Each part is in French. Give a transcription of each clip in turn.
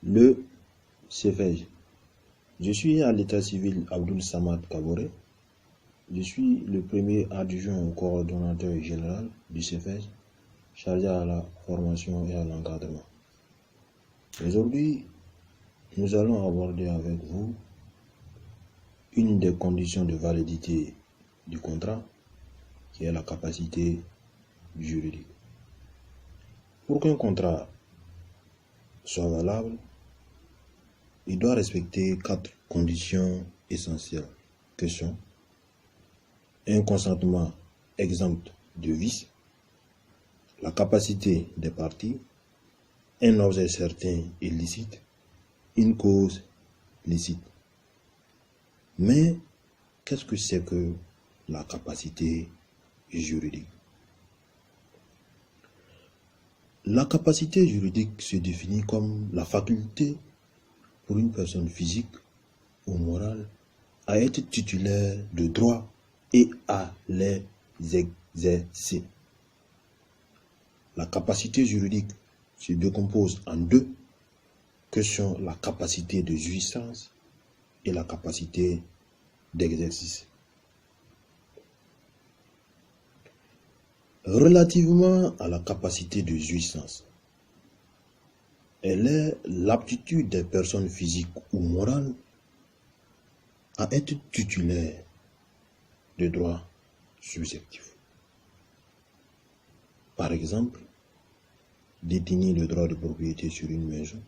Le CEFEJ. Je suis à l'état civil Abdoul Samad Kaboré. Je suis le premier adjoint au coordonnateur général du CEFEJ, chargé à la formation et à l'encadrement. Aujourd'hui, nous allons aborder avec vous une des conditions de validité du contrat, qui est la capacité juridique. Pour qu'un contrat soit valable, il doit respecter 4 conditions essentielles que sont un consentement exempt de vice, la capacité des parties, un objet certain et licite, une cause licite. Mais qu'est-ce que c'est que la capacité juridique? La capacité juridique se définit comme la faculté pour une personne physique ou morale à être titulaire de droits et à les exercer. La capacité juridique se décompose en 2, que sont la capacité de jouissance et la capacité d'exercice. Relativement à la capacité de jouissance, elle est l'aptitude des personnes physiques ou morales à être titulaires de droits subjectifs. Par exemple, détenir le droit de propriété sur une maison,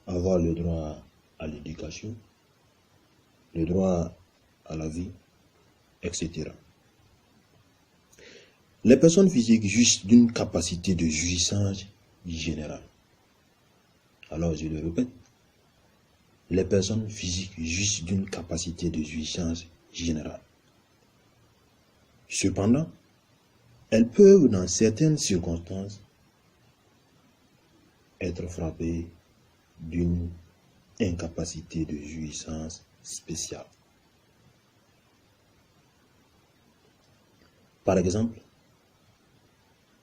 avoir le droit à l'éducation, le droit à la vie, etc. Les personnes physiques jouissent d'une capacité de jouissance générale. Alors, je le répète, les personnes physiques jouissent d'une capacité de jouissance générale. Cependant, elles peuvent, dans certaines circonstances, être frappées d'une incapacité de jouissance spéciale. Par exemple,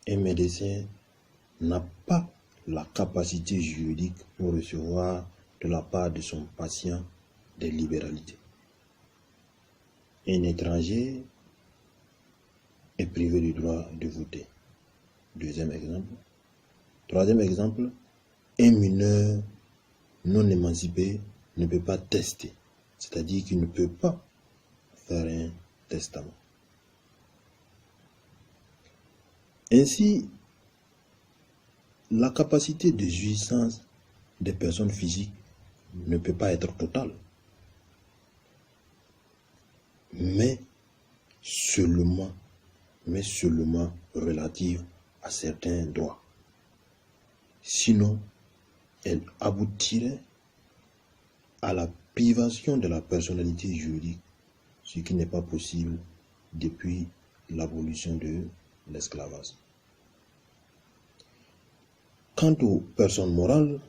un médecin n'a pas la capacité juridique pour recevoir de la part de son patient des libéralités. Un étranger est privé du droit de voter. Deuxième exemple. Troisième exemple, un mineur non émancipé ne peut pas tester, c'est-à-dire qu'il ne peut pas faire un testament. Ainsi, la capacité de jouissance des personnes physiques ne peut pas être totale, mais seulement relative à certains droits. Sinon, elle aboutirait à la privation de la personnalité juridique, ce qui n'est pas possible depuis l'abolition de l'esclavage. Quant aux personnes morales,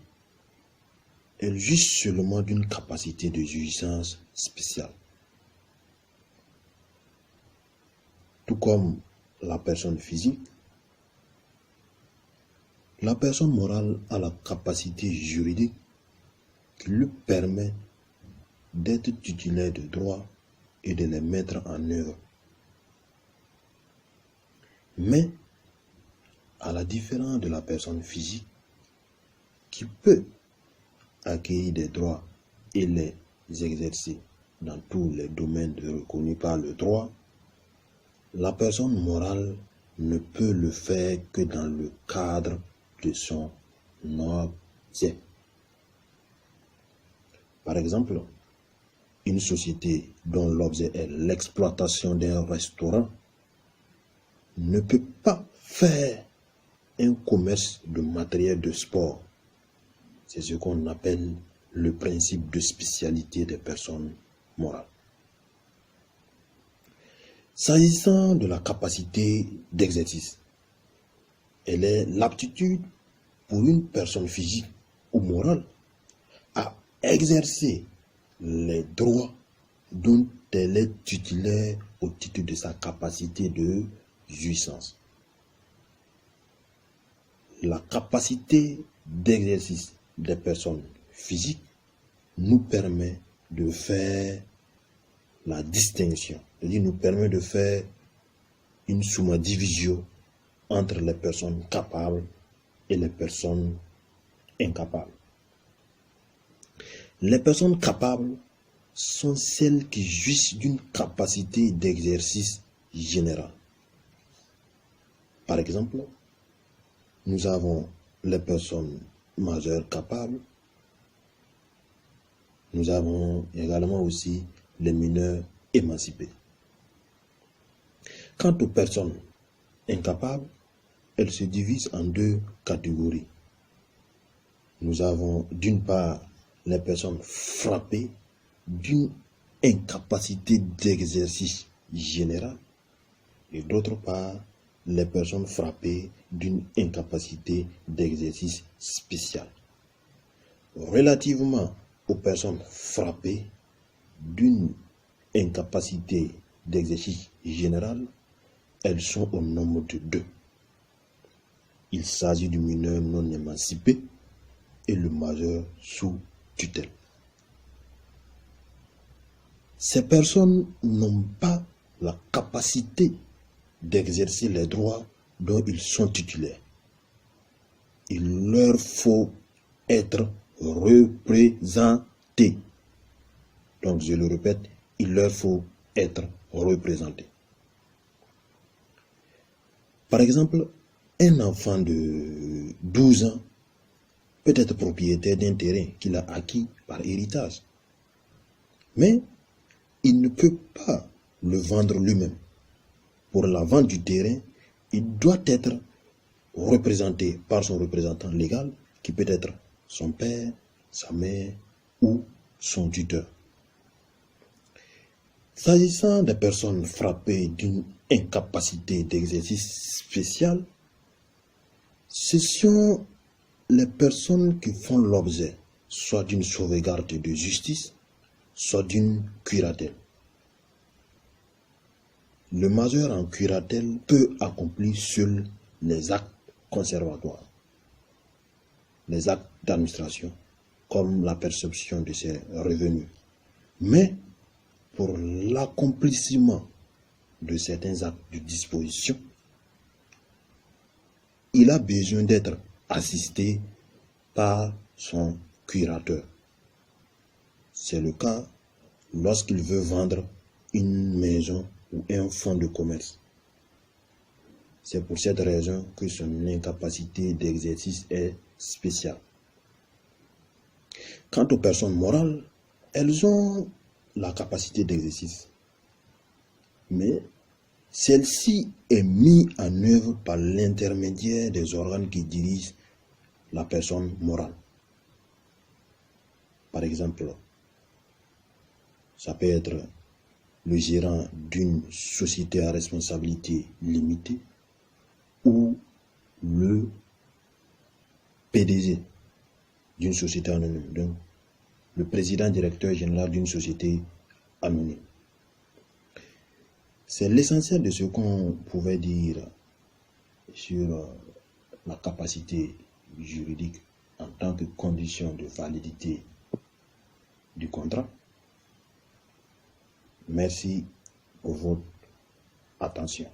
elles jouissent seulement d'une capacité de jouissance spéciale. Tout comme la personne physique, la personne morale a la capacité juridique qui lui permet d'être titulaire de droits et de les mettre en œuvre. Mais, à la différence de la personne physique, qui peut acquérir des droits et les exercer dans tous les domaines reconnus par le droit, la personne morale ne peut le faire que dans le cadre de son objet. Par exemple, une société dont l'objet est l'exploitation d'un restaurant ne peut pas faire un commerce de matériel de sport. C'est ce qu'on appelle le principe de spécialité des personnes morales. S'agissant de la capacité d'exercice, elle est l'aptitude pour une personne physique ou morale à exercer les droits dont elle est titulaire au titre de sa capacité de jouissance. La capacité d'exercice des personnes physiques nous permet de faire la distinction, c'est-à-dire nous permet de faire une summa divisio entre les personnes capables et les personnes incapables. Les personnes capables sont celles qui jouissent d'une capacité d'exercice général. Par exemple, nous avons les personnes majeures capables, nous avons également aussi les mineurs émancipés. Quant aux personnes incapables, elles se divisent en deux catégories. Nous avons d'une part les personnes frappées d'une incapacité d'exercice général et d'autre part les personnes frappées d'une incapacité d'exercice spécial. Relativement aux personnes frappées d'une incapacité d'exercice général, elles sont au nombre de deux. Il s'agit du mineur non émancipé et le majeur sous tutelle. Ces personnes n'ont pas la capacité d'exercer les droits dont ils sont titulaires. Il leur faut être représentés. Donc, je le répète, il leur faut être représentés. Par exemple, un enfant de 12 ans peut être propriétaire d'un terrain qu'il a acquis par héritage. Mais il ne peut pas le vendre lui-même. Pour la vente du terrain, il doit être représenté par son représentant légal, qui peut être son père, sa mère ou son tuteur. S'agissant des personnes frappées d'une incapacité d'exercice spécial, ce sont les personnes qui font l'objet soit d'une sauvegarde de justice, soit d'une curatelle. Le majeur en curatelle peut accomplir seul les actes conservatoires, les actes d'administration, comme la perception de ses revenus. Mais pour l'accomplissement de certains actes de disposition, il a besoin d'être assisté par son curateur. C'est le cas lorsqu'il veut vendre une maison ou un fonds de commerce. C'est pour cette raison que son incapacité d'exercice est spéciale. Quant aux personnes morales, elles ont la capacité d'exercice, mais celle-ci est mise en œuvre par l'intermédiaire des organes qui dirigent la personne morale. Par exemple, ça peut être le gérant d'une société à responsabilité limitée ou le PDG d'une société anonyme, donc le président directeur général d'une société anonyme. C'est l'essentiel de ce qu'on pouvait dire sur la capacité juridique en tant que condition de validité du contrat. Merci pour votre attention.